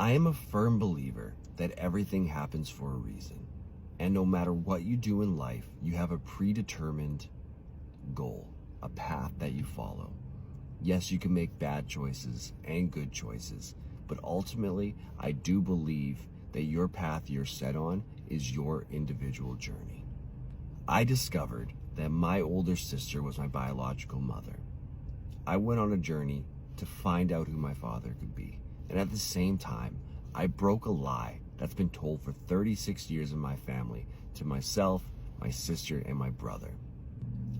I am a firm believer that everything happens for a reason. And no matter what you do in life, you have a predetermined goal, a path that you follow. Yes, you can make bad choices and good choices, but ultimately, I do believe that your path you're set on is your individual journey. I discovered that my older sister was my biological mother. I went on a journey to find out who my father could be. And at the same time, I broke a lie that's been told for 36 years in my family to myself, my sister, and my brother.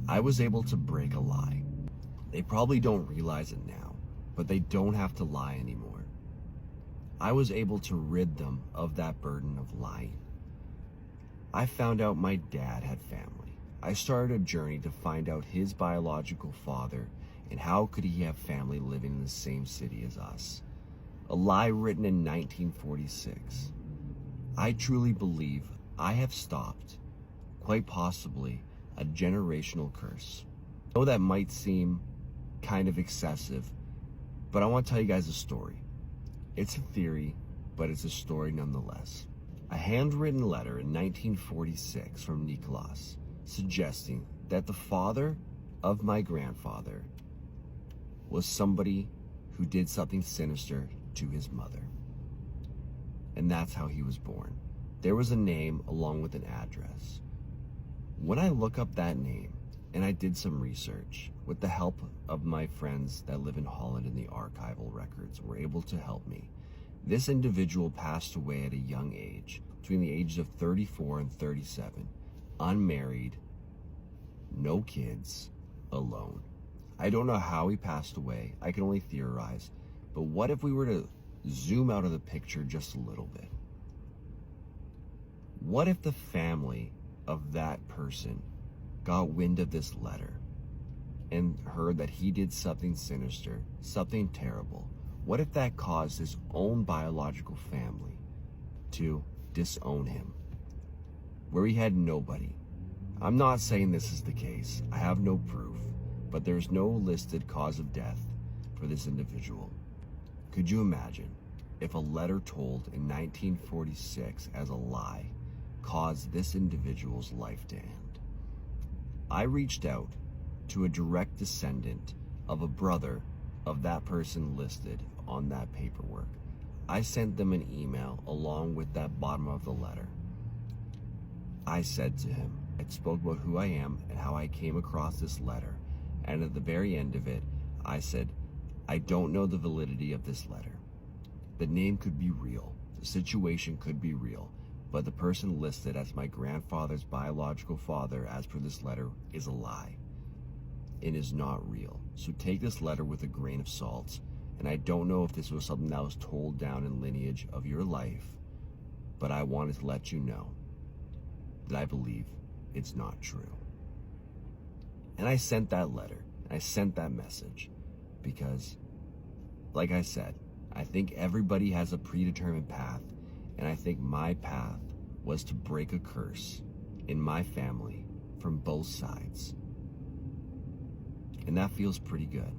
I was able to break a lie. They probably don't realize it now, but they don't have to lie anymore. I was able to rid them of that burden of lying. I found out my dad had family. I started a journey to find out his biological father and how could he have family living in the same city as us. A lie written in 1946. I truly believe I have stopped, quite possibly, a generational curse. I know that might seem kind of excessive, but I want to tell you guys a story. It's a theory, but it's a story nonetheless. A handwritten letter in 1946 from Nicholas suggesting that the father of my grandfather was somebody who did something sinister to his mother. And that's how he was born. There was a name along with an address. When I look up that name, and I did some research, with the help of my friends that live in Holland and the archival records were able to help me. This individual passed away at a young age, between the ages of 34 and 37, unmarried, no kids, alone. I don't know how he passed away. I can only theorize. But what if we were to zoom out of the picture just a little bit? What if the family of that person got wind of this letter and heard that he did something sinister, something terrible? What if that caused his own biological family to disown him, where he had nobody? I'm not saying this is the case. I have no proof, but there's no listed cause of death for this individual. Could you imagine if a letter told in 1946 as a lie caused this individual's life to end? I reached out to a direct descendant of a brother of that person listed on that paperwork. I sent them an email along with that bottom of the letter. I said to him, I spoke about who I am and how I came across this letter. And at the very end of it, I said, I don't know the validity of this letter. The name could be real. The situation could be real. But the person listed as my grandfather's biological father, as per this letter, is a lie. It is not real. So take this letter with a grain of salt. And I don't know if this was something that was told down in lineage of your life, but I wanted to let you know that I believe it's not true. And I sent that letter. I sent that message because, like I said, I think everybody has a predetermined path, and I think my path was to break a curse in my family from both sides. And that feels pretty good.